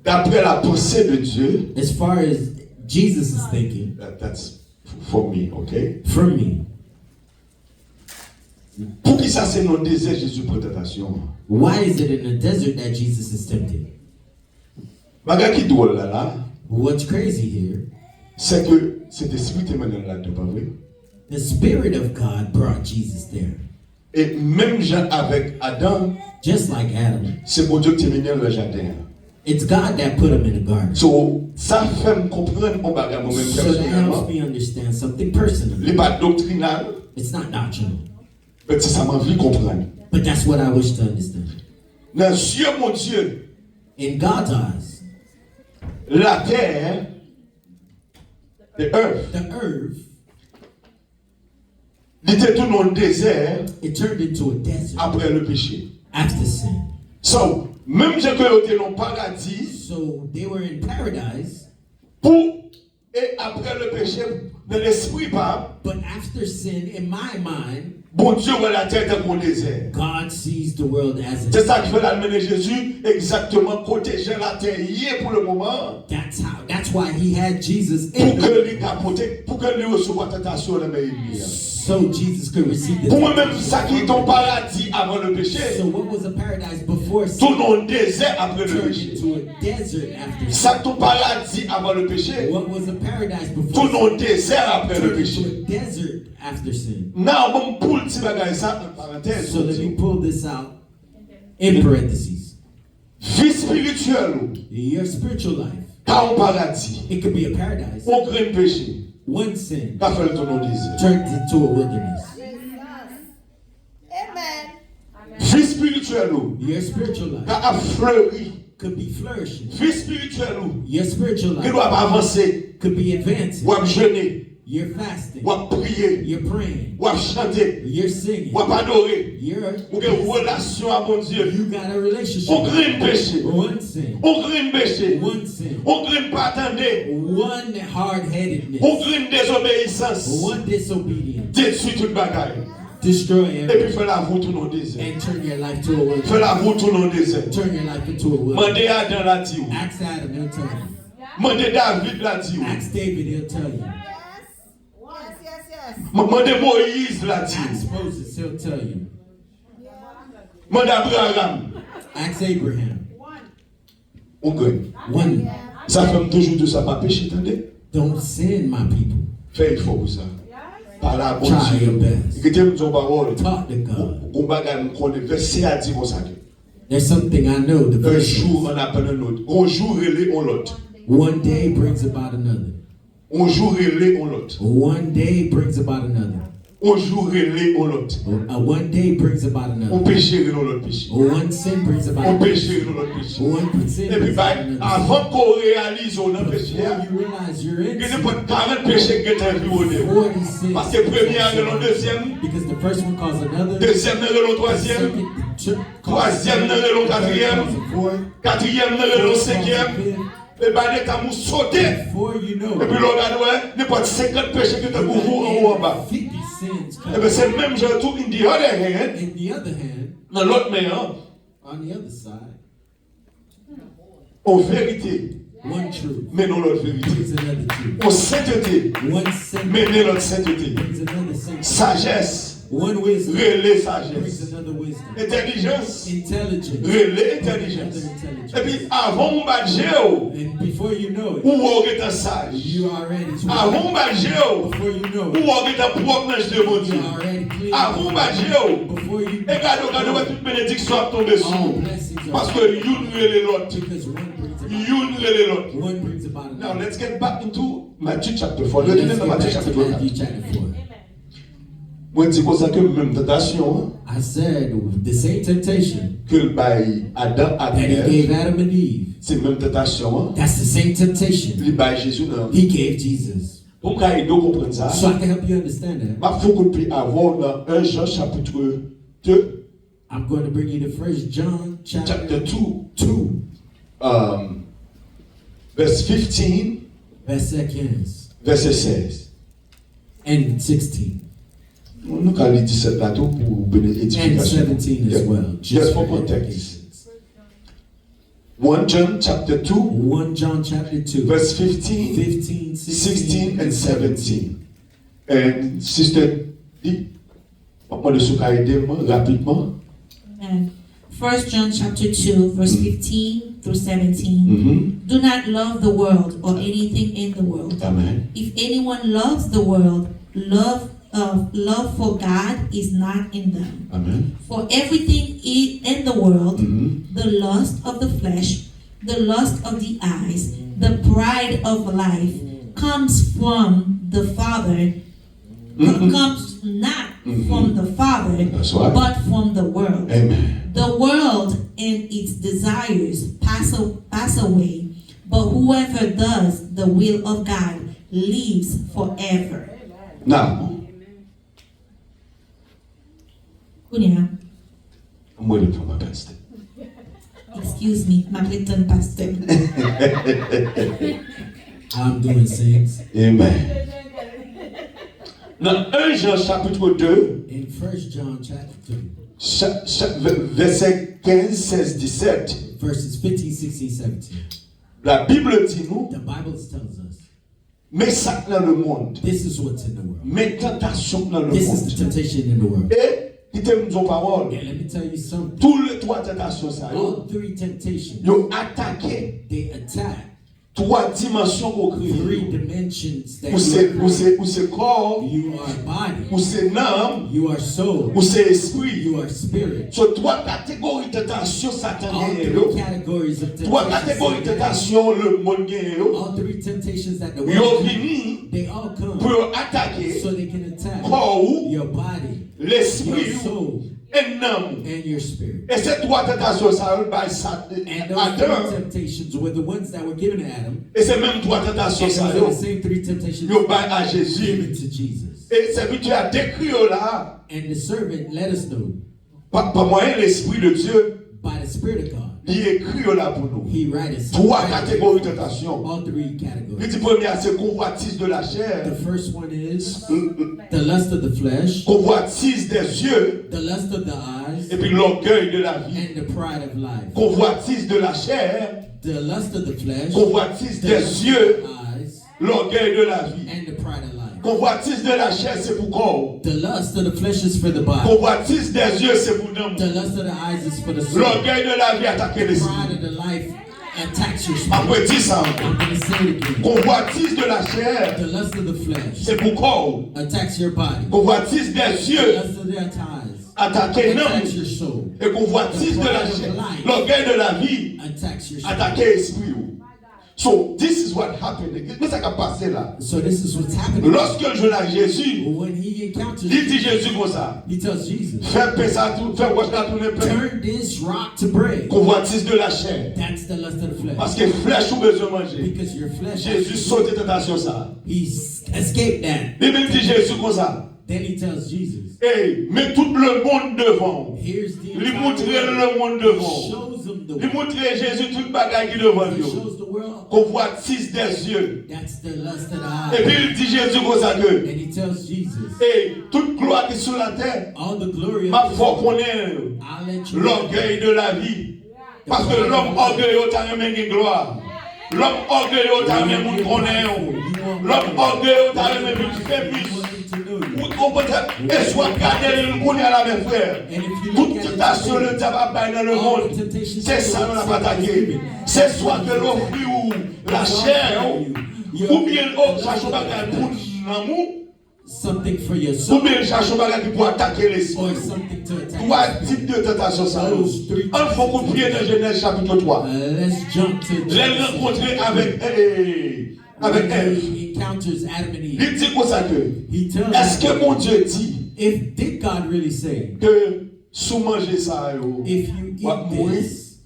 d'après la pensée de Dieu, as far as Jesus is thinking, that's for me, ok? for me, Pour qui ça c'est dans le désert Jésus prend tentation? why is it in the desert that Jesus is tempted? Bagay qui drôle là, What's crazy here, c'est que cet esprit est maintenant là-dedans, pas vrai? the Spirit of God brought Jesus there. Et même Jean avec Adam, Just like Adam. c'est mon Dieu qui t'a mis dans le jardin. It's God that put him in the garden. So, ça fait me comprendre mon bagage moi-même So that helps personnellement. me understand something personally. Il n'est pas doctrinal, It's not doctrinal, mais ça m'a envie de comprendre. but that's what I wish to understand. Dans les yeux, mon Dieu, In God's eyes, la terre, the earth, the earth, il était tout dans le désert it turned into a desert après le péché. after sin. So, même si que était dans le paradis, So they were in paradise, pour et après le péché, dans l'esprit pas, but after sin, in my mind, bon Dieu voit la terre dans le désert. God sees the world as C'est a. ça qui fait l'amener Jésus exactement protéger la terre hier pour le moment. That's why he had Jesus Pour in que the, lui capote, pour que lui reçoive la tentation de la so Jesus could receive the. pour moi-même, ça qui est ton paradis avant le péché, So what was a paradise before tout sin dans le désert après le turned péché. into a desert after sin? Ça ton paradis avant le péché, What was a paradise tout before dans sin le désert après le turned péché. into a desert after sin? Non, bon, pour le petit bagage, ça, en parenthèse, So let me pull this out in parentheses. vie spirituelle, Your spiritual life, pas un paradis, it could be a paradise. on crée péché, One sin pas fait le ton au désert. turned into a wilderness. Vie spirituelle, Your spiritual life a fleuri. could be flourishing. Vie spirituelle, Your spiritual qui life doit avancer, could be advancing. ou à jeûner, You're fasting. ou à prier, You're praying. ou à chanter, You're singing. ou à adorer, You're, ou une relation à mon Dieu. you got a relationship. On crée péché, One sin. on crée péché, One sin. on crée pas attendre, One hard-headedness. on crée désobéissance. One disobedience. Détruit toute bagaille. Destroy Et everything. puis fais la route dans le désert. And turn your life to a Fais wilderness. la route dans le désert. Turn your life into a wilderness. Mandez Adam la dit. Ask Adam, he'll tell you. Mandez David la dit. Ask David, he'll tell you. Mandez Moïse la dit. Ask Moses, he'll tell you. Mandez Abraham. Ask Abraham. On gagne. One, Ça fait toujours de ça pas péché, attendez. don't sin, my people. Fais il faut pour ça. Par la bonne Try your Dieu. best. Et que tu aimes ton parole. Talk to God. On bagaille qu'on est verset à dire comme ça. There's something I know. The Un verse jour says, on appelle un autre. Un jour relé on l'autre. one day brings about another. Un jour relé on l'autre. One day brings about another. Un jour relé on l'autre. One day brings about On another. péché relé on l'autre péché. One sin brings about On another. péché relé on l'autre péché. One sin Et puis, brings about another. avant qu'on réalise on a péché, Before you realize you're in il y a sin, pas 40 péchés que tu as vu au début. 40 sins. Parce que premier est le deuxième, Because the first one caused another. deuxième est le troisième, troisième est le quatrième, quatrième est le cinquième, Et bien, les camous sauter. Before you know Et puis, it, l'on a dit, n'importe 50 péchés que tu as pour en haut en bas. 50 sins Et come. bien, c'est même genre tout, in the other hand, In the other hand, dans l'autre main, on the other side, en vérité, one truth mais non l'autre vérité. brings another truth. En sainteté, One sin mais non l'autre sainteté. brings another sin. Sagesse, One wisdom relais brings sagesse. another wisdom. Intelligence, Intelligence relais brings intelligence. another intelligence. Et puis, avant mon badgeo, And before you know it, ou on est un sage. you are already Avant smart. mon badgeo, Before you know ou it, on est un propre ange de mon you Dieu. are already clean. Avant mon badgeo, Before you et regardez, toute bénédiction a tombé sur all nous. blessings are Parce que une relais l'autre. because one brings about Une relais l'autre. one brings about Now another. let's get back into Matthew chapter 4. Let's Let's get get Matthew back chapter to 4. Matthew chapter 4. Moi, je dis comme ça que même tentation, I said the same temptation que le bail Adam a that he gave Adam and Eve, c'est même tentation, that's the same temptation le bail Jésus non. he gave Jesus. Pour qu'on aille comprendre ça, So I can help you understand that. il faut qu'on puisse avoir dans 1 Jean chapitre 2, I'm going to bring you to 1 John chapter chapter 2, 2, verse 15, verset 15 verset 16. and 16 Nous allons lire 17 là tout pour and bénédiction. 17 as well. Just for for context. edifications. 1 John chapter 2, 1 John chapter 2, verse 15, 15, 16 and 17. And Sister D, on de souka aider moi rapidement. And 1 John chapter 2, verse 15 through 17. Do not love the world or anything in the world. Amen. If anyone loves the world, love for God is not in them. Amen. For everything in the world, Mhm. the lust of the flesh, the lust of the eyes, the pride of life, comes from the Father, comes not from the Father, That's right. but from the world. Amen. The world and its desires pass away, but whoever does the will of God lives forever. Now, Kunya, I'm waiting for my pastor. excuse me, my little pastor. I'm doing things. Amen. Dans 1 Jean chapitre 2, In 1 John chapter 2, verset 15, 16, 17, verses 15, 16, 17, la Bible dit nous, the Bible tells us mais ça dans le monde, this is what's in the world. mais tentation dans le This is the monde. temptation in the world. Et, il te dit nos paroles, And let me tell you something. tous les trois tentations, ça, All three temptations, ils ont attaqué they attack trois dimensions au three Christ. dimensions that Ou c'est corps, you are body, ou c'est âme, you are soul, ou c'est esprit. you are spirit. Sur trois catégories de tentation, Satan All gagne. three categories of Trois catégories de temptation. tentation, le monde gagne. All three temptations that the Ils ont world venu they all come pour attaquer so they can attack corps, your body, l'esprit your soul, et l'âme. and your spirit. Et ces trois tentations, ça a par And those Adam. three temptations were the ones that were given to Adam. Et ces mêmes trois tentations, And ça those are the same three temptations yo par à given Jésus. to Jesus. Et c'est que tu as décrit là, And the servant let us know par moyen de l'Esprit de Dieu, by the Spirit of God, il écrit là pour nous. He writes us Trois catégories de tentation. all three Il categories. dit première, c'est convoitise de la chair, The first one is the lust of the flesh, convoitise des yeux, the lust of the eyes, et puis l'orgueil de la vie. and the pride of life. Convoitise de la chair, The lust of the flesh, convoitise the des lust of yeux, the eyes, l'orgueil de la vie. and the pride of life. Convoitise de la chair, c'est pour corps. The lust of the flesh is for the body. Convoitise des yeux, c'est pour l'âme. The lust of the eyes is for the soul. L'orgueil de la vie attaque The l'esprit. pride of the life attacks your spirit. Après, dis ça. I'm going to say it again. Convoitise de la chair, The lust of the flesh c'est pour corps. attacks your body. Convoitise des The yeux, lust of the eyes attaquer l'âme. attacks your soul. Et convoitise de la chair, l'orgueil de la vie, Attacks your spirit. attaquer l'esprit. So, this is what happened. Qu'est-ce qui a passé là? So this is what's happening. Lorsque je l'ai Jésus, When he encounters il dit Jésus comme ça. he tells Jesus, Fais paix ça tout, fais wash la tourner paix. turn this rock to bread. Convoitise de la chair. That's the lust of the flesh. Parce que flèche ou besoin manger. Because your flesh, Jésus saute tentation ça. he escaped that. Il me dit Jésus comme ça. Then he tells Jesus, Hey, mets tout le monde devant. here's the Il entire montre world. le monde He devant. shows them the Il world. montre Jésus toute bagaille qui devant He lui. shows the world world. convoitise des yeux. That's the lust of Et the puis eye. il dit Jésus comme ça que, And he tells Jesus, et toute gloire qui est sur la terre, all the glory ma of foi the connaît I'll let you l'orgueil de la vie. Parce que l'homme orgueilleux t'a remis une gloire. L'homme orgueilleux t'a remis une connaît. L'homme orgueilleux t'a remis une fémis. Ou peut-être, et soit gardé le connaît à la même frère. Toute tentation le diable a baillé dans le monde. C'est ça qu'on a pas attaqué. C'est soit que l'offre ou la chair ou bien l'autre cherche un bagage pour l'amour. something for your Ou soul, bien cherche un bagage pour attaquer l'esprit. or something to attack. Trois types de tentations ça. Un faut qu'on prie dans Genèse chapitre 3. Let's jump to Les Genesis. rencontrer avec Ève. He encounters Adam and Eve. Il dit comme ça que, He tells est-ce them, que mon Dieu dit did God really say, que sous manger ça, yo, if you va eat mourir? this,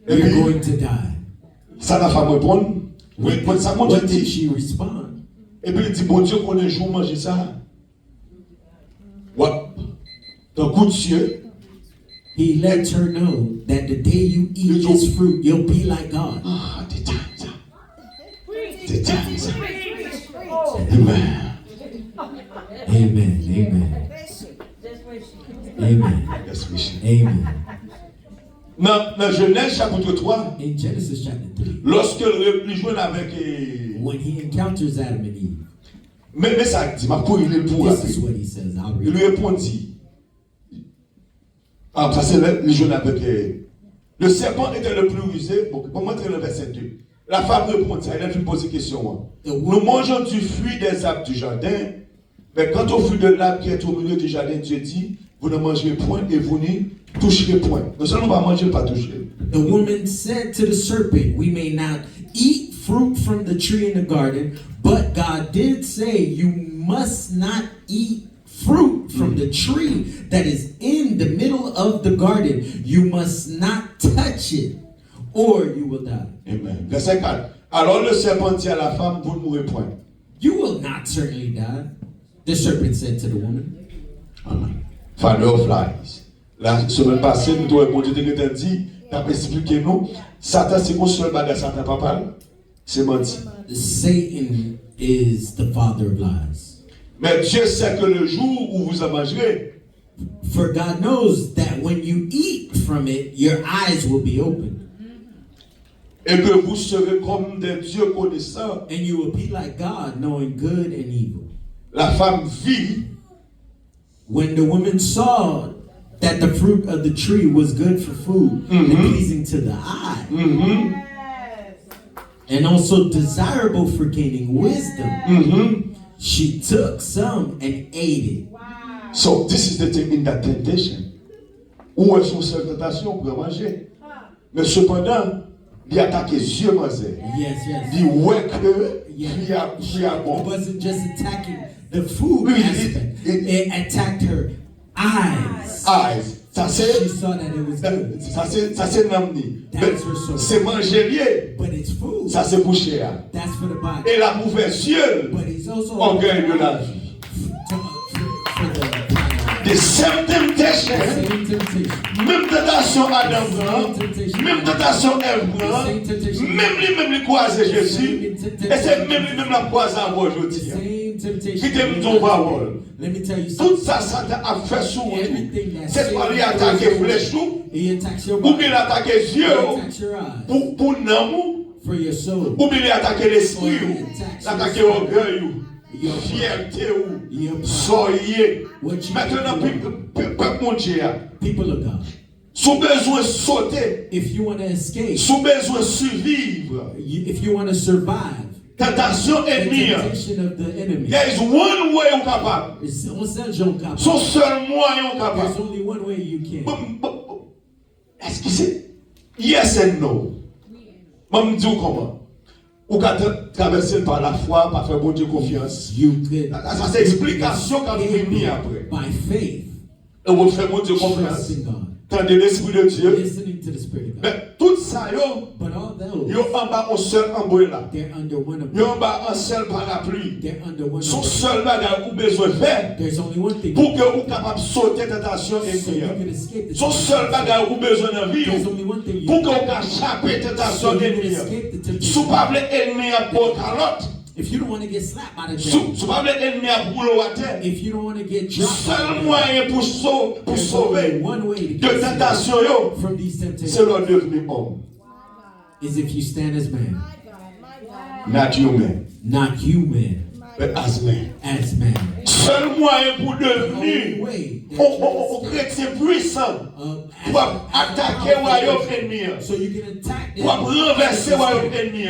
Et you're puis, going to die? ça n'a pas répondre. Oui, ça mon Dieu What did dit. she respond? Et puis il dit, bon Dieu, qu'on est jour manger ça. Ouais. Dans coup de cieux, He lets her know that the day you eat this fruit, you'll be like God. ah, détends ça. Détends ça. Amen. Amen. Amen. Amen. Yes, oui. Amen. Dans Genèse chapitre 3, In Genesis chapter 3, lorsque il joue avec. when he encounters Adam and Eve, Mais ça dit, ma pour il est pour. this is what he says. I'll Il read. lui répondit. Ah, parce que les jeunes avec. Le serpent était le plus rusé. Bon, pour montrer le verset 2. La femme répondit, elle a pu poser question. Nous mangeons du fruit des arbres du jardin, mais quant au fruit de l'arbre qui est au milieu du jardin, Dieu dit, vous ne mangerez point et vous n'y toucherez point. Nous seulement pas manger, pas toucher. The woman said to the serpent, we may not eat fruit from the tree in the garden, but God did say, you must not eat fruit from the tree that is in the middle of the garden. You must not touch it, or you will die. Amen. Verset 4. Alors le serpent dit à la femme, vous ne mourrez point. You will not certainly die. The serpent said to the woman. Amen. Father of lies. La semaine passée, nous avons répondu, tu as dit, tu as expliqué nous, Satan, c'est qu'on seul bagage, Satan, papa, c'est menti. Satan is the father of lies. Mais Dieu sait que le jour où vous en mangerez, For God knows that when you eat from it, your eyes will be opened. et que vous serez comme des dieux connaissants, And you will be like God, knowing good and evil. la femme vit, When the woman saw that the fruit of the tree was good for food and pleasing to the eye, and also desirable for gaining wisdom, she took some and ate it. so this is the thing in that temptation. Où est son seule tentation pour manger? Mais cependant, il attaque les yeux, manger. Yes, yes. Il ouais que, il a It bon. wasn't just attacking the food Oui, aspect. It attacked her eyes. Eyes. Ça She c'est, saw that it was good. ça c'est namni. C'est manger lié. But it's food. Ça c'est boucher. That's for the body. Et la mauvaise yeux, But it's also orgueil de la vie. for the The same temptation, same temptation. même tentation Adam prend, même tentation Ève prend, même les croiser Jésus, et c'est même la croiser à moi aujourd'hui. Same temptation. Qui t'aime ton parole. Let me tell you Tout something. ça, Satan a fait sur vous. Everything that C'est pas lui attaquer flèche ou he attacks your ou body. bien attaquer les He yeux attacks your eyes. pour l'amour, For your soul. ou bien attaquer l'esprit, attaquer l'orgueil, Your fierté ou Your pride. soyez. What you Maintenant, peuple mon Dieu, People of God. sous besoin de sauter, If you want to escape, sous besoin de survivre, if you want to survive tentation the ennemie, temptation of the enemy, there is one way on capable. it's on seul capable. Son seul moyen on There's capable. only one way you can. Est-ce que c'est yes and no? Moi, me dis comment? Ou qu'à traverser par la foi, par faire bon Dieu confiance. You could Ça c'est explication quand vous venez après. by faith, Et vous faites bon Dieu confiance. trusting God, Tendez l'Esprit de Dieu. listening to the Spirit of God. Mais toute ça, yo, But all those, yo en bas un seul umbrella. they're under one Yo umbrella. en bas un seul parapluie. They're under one Son umbrella. seul bagage ou besoin de faire There's only one thing. pour que vous capable sauter tentation So you ennemi. can escape the Son seul bagage ou besoin de There's vivre only one thing you pour que vous capable échapper tentation so you can ennemi. escape the Si temptation. vous pas l'ennemi à pour calotte, If you don't want to get slapped by the si devil, vous pas l'ennemi à rouler à terre, if you don't want to get dropped by the seul devil, moyen pour there's only sauver one way to de get saved tentation yo, from these c'est temptations leur devenir homme, is if you stand as man, not human, not human, but as man. as man. Seul moyen pour The only devenir way that un chrétien puissant pour attaquer le royaume ennemi, so you can attack them pour renverser le royaume ennemi,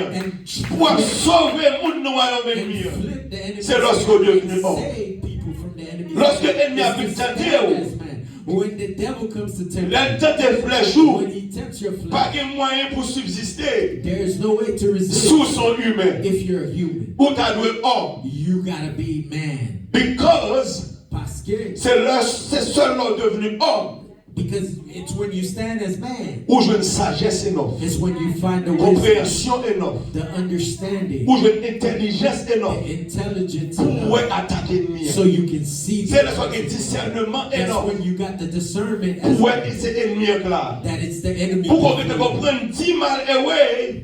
pour sauver le monde du royaume and ennemi. flip the enemy C'est lorsque vous devenez homme. save people from the enemy. Lorsque l'ennemi a It's vu to tenter, stand as man. When the devil comes to tempt l'entente des flèches you, ou when he tempts your pas flesh, de moyen pour subsister there is no way to resist sous son humain. if you're a human. Ou t'as doué homme. You gotta be man. Because Parce que, c'est seulement devenu homme because it's when you stand as man, où je une sagesse énorme, it's when you find the wisdom, compréhension énorme, the understanding, où je une intelligence énorme the intelligence pour enough attaquer l'ennemi. so you can see C'est the là que discernement That's énorme when you got the discernment as pour être cet ennemi là. that it's the enemy. Pour qu'on te comprenne 10 mal away,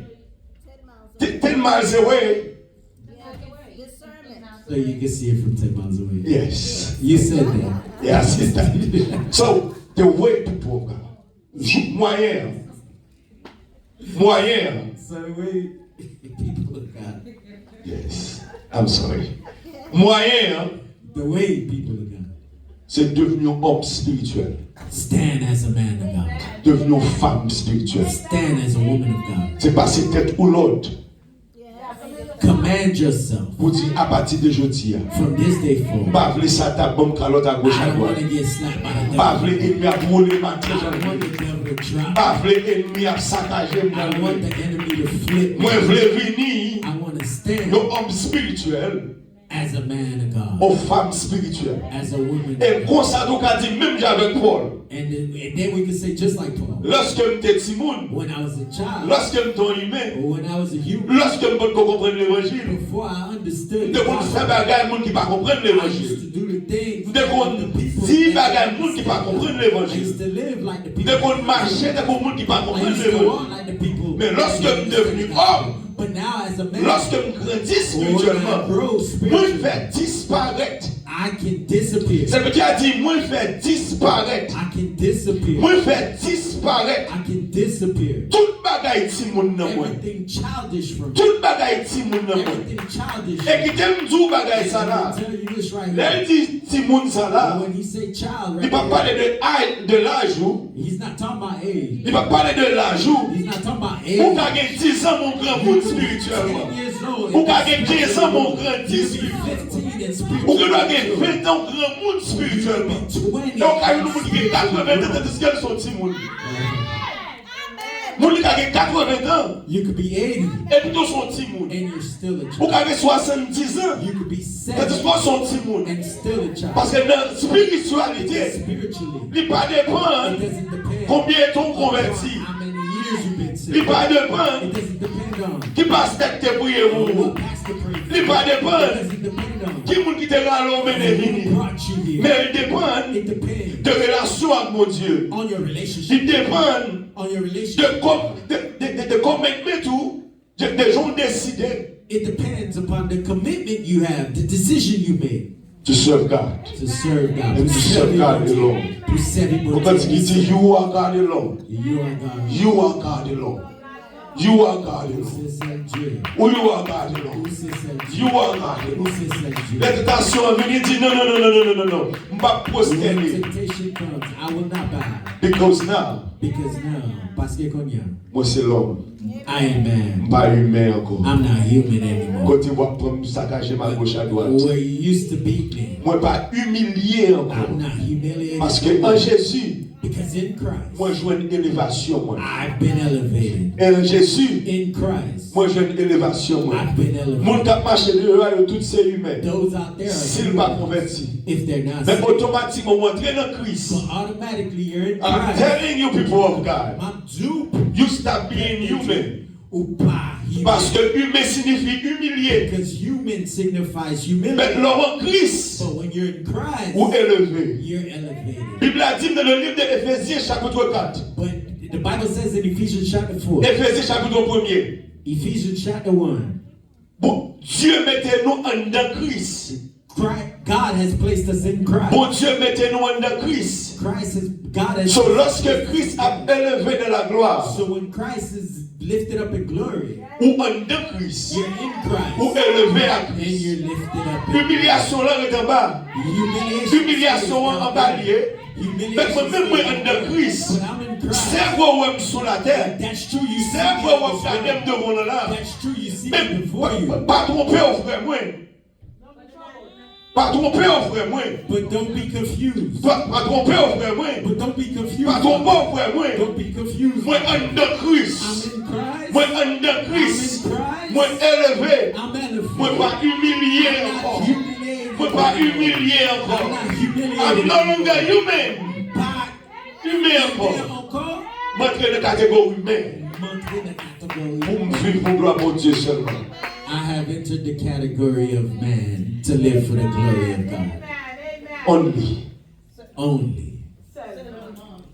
10 miles away. So you can see it from 10 miles away. Yes. You said that. Yes, it's that. So the way to program. Moyen. So the way people of God, Yes. I'm sorry. Moyen, the way people of God c'est devenir homme spirituel. stand as a man of God, Devenir femme spirituelle. stand as a woman of God. C'est passer tête ou l'autre. Command yourself Pour dire à partir de aujourd'hui, from this day forward. pas vouloir ça ta bombe calotte à gauche I à don't want droite. to get slapped by the Pas devil. vouloir ennemi à brûler ma tête. I don't want the devil to drop. Pas vouloir ennemi à saccager I moi. want the enemy to flip. Moi, je voulais venir, I want to stand un homme spirituel, as a man of God, aux femmes spirituelles. as a woman. Et comme ça, donc, a dit, même j'avais Paul. And then we can say just like Paul. Lorsque j'étais Timoun, When I was a child, lorsque j'étais humain, when I was a human, lorsque je peux comprendre l'évangile, before I understood de the qu'on fait gospel, bagaille, monde qui pas comprendre I used l'évangile. to do the things De that qu'on the people dit that- bagaille, monde qui pas comprendre I l'évangile. used to live like the De people. qu'on marcher, de qu'on monde qui pas I comprendre used to l'évangile. walk like the people. Mais lorsque je suis devenu homme, But now as a man, lorsque je grandis when I spirituellement, grow moi je spiritually, fais disparaître. I can disappear. Ça veut dire, dit, moi je fais disparaître. I can disappear. Moi je fais disparaître. I can disappear. Tout bagaille Timoun nan moi. Everything childish from me. Tout bagaille Timoun nan moi. Everything childish. Et qui t'aime tout bagaille ça là. I'll tell you this right Là here. il dit Timoun ça là. When he say child, Il right va there, parler de l'âge ou. he's not talking about age. Il va parler de l'âge ou. He's not talking about Ou age. qu'a gagné 10 ans mon grand monde spirituellement. 10 years old. Ou qu'a gagné 15 ans mon grand 10 Be 15 and Ou que doit spiritual. gagner 20 ans grand monde spirituellement. 20. Donc il y a un monde qui a 80 ans, c'est ce qu'elles sont Timoun. Moun qui a 80 ans, You could be 80 et plutôt son Timoun. and you're still a Ou child. qui a 70 ans, You could be c'est 70 quoi son Timoun. and still a child. Parce que dans la spiritualité, Spiritually, il ne dépend it doesn't depend combien est-on converti. how many years you've been Il saved. ne dépend It doesn't depend on qui passe tête te prier pour vous. what pastor prayed. Il ne It dépend doesn't depend on qui moun qui te rend l'homme et who brought you here. mais il dépend It depends de relation avec mon Dieu. on your relationship. Il dépend On your relationship. de commitment tout, des gens décidés It depends upon the commitment you have, the decision you made to serve God. to serve God. And to serve God alone. To serve Him Pourquoi tu dis you are God alone? You are God. You are God alone. You are God alone. C'est ça Dieu. Ou you are God alone. C'est ça Dieu. You are God alone. C'est ça Dieu. La tentation est venue dire non, non, non, non, non, non, non, non. Je ne vais pas When prosterner. temptation comes, I will not bow. Because now, Because now, parce que qu'on y a, moi c'est l'homme. I am Je man. ne suis pas humain encore. I'm not human anymore. Quand tu vois pour me saccager ma gauche à droite. Where you used to beat me, Moi pas humilié encore. I'm not humiliated. Parce que en Jésus, Because in Christ, moi je vois une élévation. Moi. I've been elevated. Et en Jésus, In Christ, moi je vois une élévation. Moi. I've been Mon elevated. cap marché de là, tous ces humains. Those out there S'ils ne are pas convertis. if they're not Mais saved. automatiquement, on entre dans Christ. But automatically you're in I'm Christ. telling you, people of God, I'm dupe. you stop being human. Parce que humain signifie humilié. Because human signifies humility. Mais l'homme en Christ, But when you're in Christ, ou élevé. you're elevated. La Bible a dit dans le livre d'Éphésiens, chapitre 4. But the Bible says in Ephesians chapter 4, Éphésiens, chapitre 1er. Ephesians chapter 1, Bon, Dieu mettez nous en Christ. God has placed us in Christ. Bon Dieu mettez nous en Christ. God has. So lorsque Christ a élevé de la gloire, So when Christ is lifted up in glory, ou en Christ, you're in Christ, ou élevé à and Christ. you're lifted up. Humiliation là est en bas. Humiliation en bas lié. Mais même moi en Christ, But I'm in Christ. c'est quoi où je suis sur la terre. That's true. You see C'est me quoi où before je suis devant là. That's true. You see Mais me before you. pas tromper au frère moi. Pas tromper au frère moi. But don't be confused. Pas tromper au frère moi. But don't be confused. Pas tromper au frère moi. Don't be confused. Moi en Christ. I'm in Christ. Moi en Christ. I'm in Christ. Moi élevé. I'm elevated. Moi pas humilié I'm not encore. humiliated. Moi pas humilié I'm encore. not humiliated. I'm no longer human. Pas Humain humiliated encore. encore. Moi dans la catégorie humaine. Montrez la catégorie. Pour me vivre pour gloire mon Dieu seulement. I have entered the category of man to live for the glory of God. Only. Only.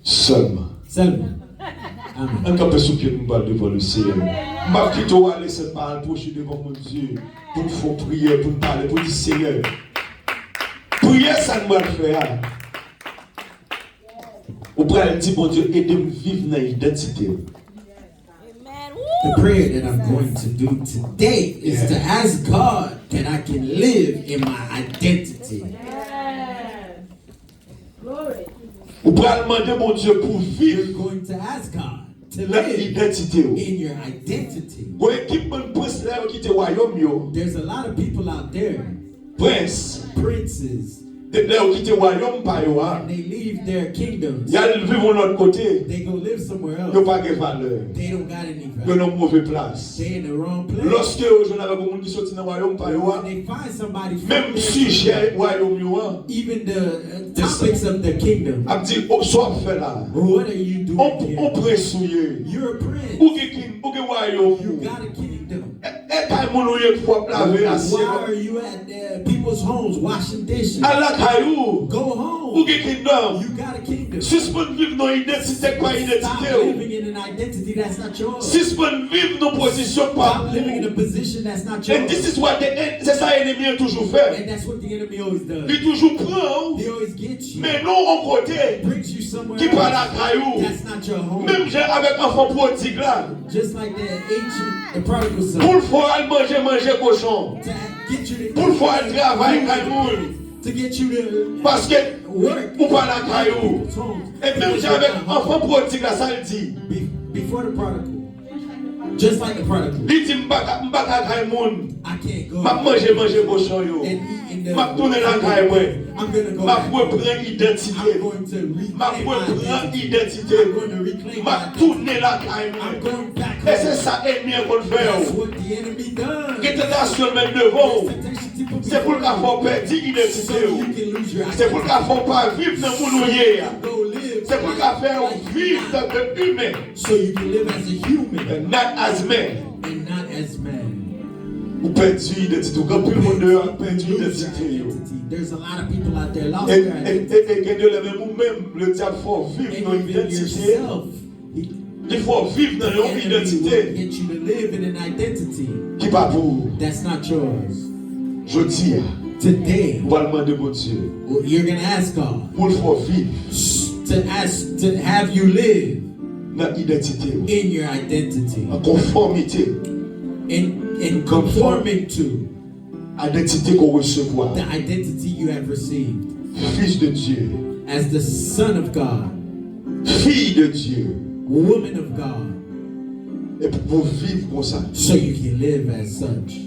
Seulement. Seulement. Amen. Un peu sous pied nous parle devant le Seigneur. Ma quitte au aller cette parole pour je devant mon Dieu. Pour nous faire prier, pour nous parler, pour dire Seigneur. Prière, ça nous va le faire. Ou pour aller dire mon Dieu, aidez-moi à vivre dans l'identité. The prayer that I'm going to do today is to ask God that I can live in my identity. Ou pour aller demander mon Dieu pour You're vivre going to ask God to dans live l'identité. in your identity. Pour équipe de prince là qui était royaume yo. There's a lot of people out there, Prince. princes, Là qui était royaume pas yo. and they leave their kingdoms. Ils vivent de l'autre côté. They go live somewhere Ils n'ont else. pas de valeur. They don't got any Ils value. sont en mauvaise place. They in the wrong place. Lorsque je n'avais pas de monde qui sortit dans le royaume pas yo. When they find somebody from Même their sujet kingdom, royaume yo. even the topics of the kingdom, A dit soit fait là. what are you doing On here? pressouiller. You're a prince. Ou que royaume. You got a kingdom. Et quand mon ouye fois laver assez. Why are you at people's homes washing dishes? À la caillou. Go Ou home. que kingdom. You got a kingdom. Suspend vivre dans identité pas Stop identité. living in an identity that's not yours. Suspend vivre dans position pas. Stop living in a position that's not And this yours. is what c'est ça l'ennemi a toujours fait. And that's what the enemy always does. Il toujours prend. He always gets you. Mais non en côté. Brings you somewhere Qui parle à else. caillou. That's not your home. Même j'ai avec enfant prodigue là. Just like the prodigal son. Pour le faire manger cochon. To get you to Pour le faire travailler caillou. to get you to Parce que work. ou pas la caillou. People's homes. Et même j'ai avec enfant prodigue là ça le dit. Before the prodigal. Just like the prodigal. Il dit m'baka caille moun. I can't go M'a manger cochon yo. and eat in the M'a tourner la caille moi. I'm gonna go M'a back. prendre I'm identité. going to M'a reclaim my prendre identity. identité. I'm going to reclaim M'a my identity. tourner la caille I'm moi. going back Et c'est home. ça ennemi qu'on That's fait. what the enemy does. Qui tentation même devant. C'est pour qu'à faire perdre so identité. you can lose your C'est pour identity. qu'à faire pas vivre dans mon ouïe. Go live. C'est pour qu'à faire vivre dans le humain. So you can live as a human And not as men. and not as man. Ou perdu identité. Ou quand tout le monde a perdu Lose your identité. identity. There's a lot of people out there lost Et their identity. vous-même, le diable faut vivre dans And even l'identité. yourself, Il faut vivre dans the une enemy will identité get you to live in an identity qui pas pour. that's not yours. Je dis, Today, on va demander mon Dieu you're gonna ask God pour le faire vivre to have you live dans l'identité, in your identity, en conformité in conforming to à l'identité qu'on recevoir. the identity you have received Fils de Dieu, as the Son of God, fille de Dieu, woman of God, et pour vivre comme ça. so you can live as such.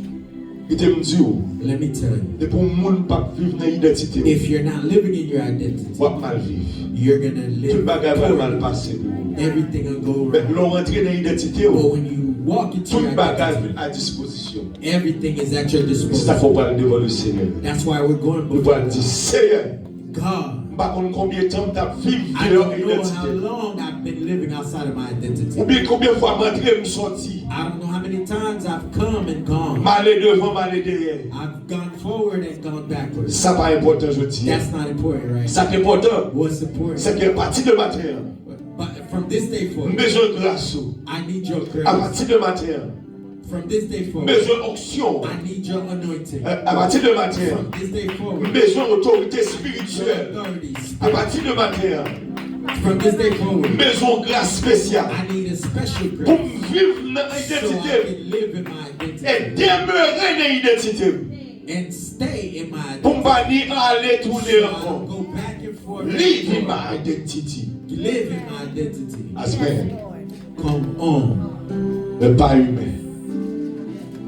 Il te me dit, Let me tell you, et pour le monde pas vivre dans l'identité, if you're not living in your identity, on va mal vivre. you're gonna Tout live le bagage va mal poorly. passer pour vous. Everything will go Mais wrong. l'on rentre dans l'identité, But when you walk into tout your le bagage identity, est à disposition. everything is at your C'est ça disposal. qu'il faut parler devant le Seigneur. That's why we're going Nous before allons dire, God. Seigneur, God, par contre, combien de temps tu as vécu I dans don't know how l'identité? long I've been living outside of my identity. Ou bien combien de fois m'entrer, me sortir? I don't know how many times I've come and gone. M'aller devant, m'aller derrière. I've gone forward and gone backwards. Ça pas important, je dis. That's not important, right? Ça qui est important, What's important? c'est qu'à partir de matin, But from this day nous forward, besoin de grâce. I need your À grace. partir de matin, From this day forward, besoin d'onction. I need your anointing. À partir de matin, From this day forward, besoin d'autorité your spirituelle. authority. À partir de matin, From this day forward, besoin de grâce spéciale. I need a special Pour grace vivre dans so I l'identité can live in my et identity demeurer dans l'identité. and stay in my Pour identity. ne pas aller So tourner I don't encore. go back and forth. Live in my identity. Live in my identity. Amen. Come on, Mais pas humain.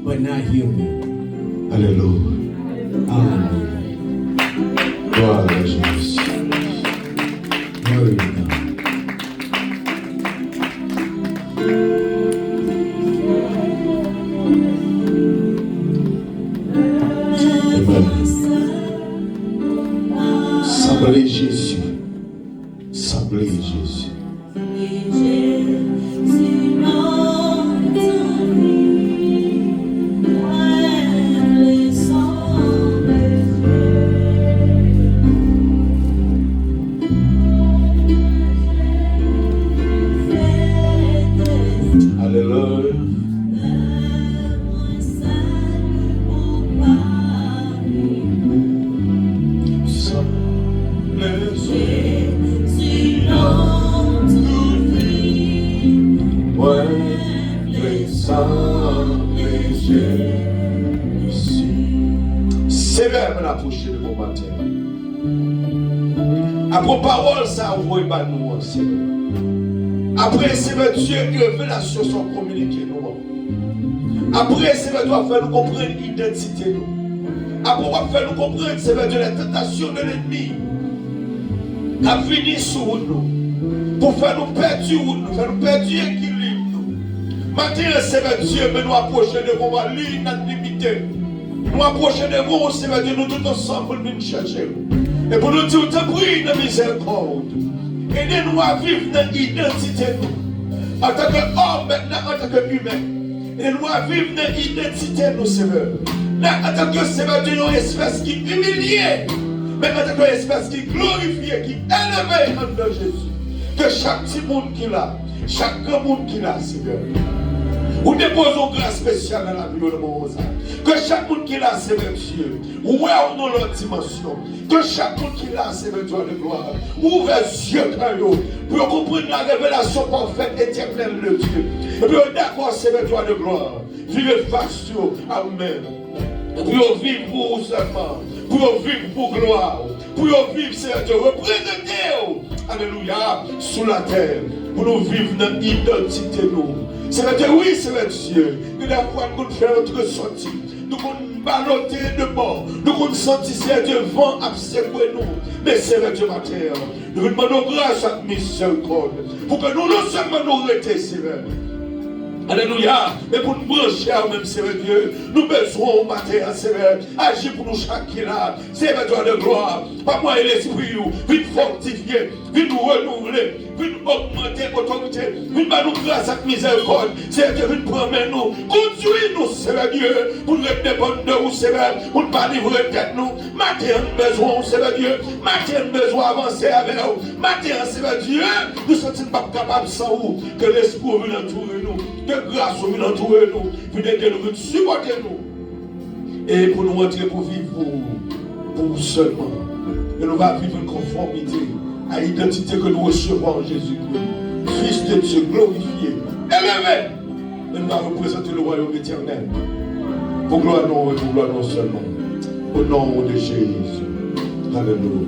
but not human. Alléluia. Hallelujah. Gloire à Jésus. Glory to God. Semblez Jésus. Semblez Jésus. Alléluia. Semblez Jésus. Ouais, les semblez Jésus. Sévère me l'approcher de mon matin. Après parole, ça envoie pas nous, Seigneur. Après, Seigneur Dieu, révélation sont communiquées nous. Après, Seigneur, doit faire nous comprendre l'identité nous. Après, on va faire nous comprendre, Seigneur Dieu, la tentation de l'ennemi. A fini sur nous. Pour faire nous perdre nous, faire nous perdre l'équilibre nous. Maintenant, Seigneur Dieu, mais nous approcher de vous, notre limité. Nous approcher de vous, Seigneur Dieu, nous tous ensemble, nous chercher. Et pour nous dire, te prie de miséricorde. Aidez-nous à vivre dans l'identité nous. En tant qu'homme, maintenant, en tant qu'humain. Aidez-nous à vivre dans l'identité nous, Seigneur. En tant que Seigneur Dieu, une espèce qui est humiliée. Mais en tant qu'espèce qui est glorifiée, qui est élevée en de Jésus. Que chaque petit monde qui l'a, chaque grand monde qui l'a, Seigneur. Ou déposons grâce spéciale dans la vie de mon Rosa. Que chaque monde qui l'a, Seigneur Dieu, ouvrez dans l'autre dimension. Que chaque monde qui l'a, Seigneur Dieu de gloire, ouvre les yeux pour comprendre la révélation parfaite éternelle de Dieu. Et puis d'accord, Seigneur Dieu de gloire, vivez face à vous-même. Pour vivre pour vous seulement, pour vivre pour gloire, pour vivre, Seigneur Dieu, représenter, alléluia, sous la terre, pour nous vivre dans l'identité nous. Seigneur Dieu, oui, Seigneur Dieu, nous devons faire notre sortie, nous devons balloter de bord, nous devons sentir, Seigneur Dieu, vent abséquer nous. Mais Seigneur Dieu, ma terre, nous demandons grâce à miséricorde, pour que nous non seulement nous arrêtions, Seigneur. Alléluia. Mais pour nous brancher à même, Seigneur Dieu, nous besoin au matin, Seigneur. Agir pour nous chaque qui là. Seigneur Dieu de gloire. Pas moi et l'esprit, vite fortifier, vite nous renouveler, vite augmenter l'autorité, vite nous grâce à miséricorde. Seigneur Dieu, vite prendre nous. Conduis-nous, Seigneur Dieu, pour nous dépendre de vous, Seigneur, pour ne pas livrer tête nous. Matin, nous besoin, Seigneur Dieu. Matin, nous besoin d'avancer avec vous. Matin, Seigneur Dieu, nous ne sommes pas capables sans vous. Que l'esprit vienne entourer nous. Que grâce vienne entourer nous. Puis aider nous, supporter nous. Et pour nous rentrer pour vivre pour vous seulement. Et nous allons vivre une conformité à l'identité que nous recevons en Jésus-Christ. Fils de Dieu glorifié, élevé. Et nous allons représenter le royaume éternel. Pour gloire non et pour gloire non seulement. Au nom de Jésus. Alléluia.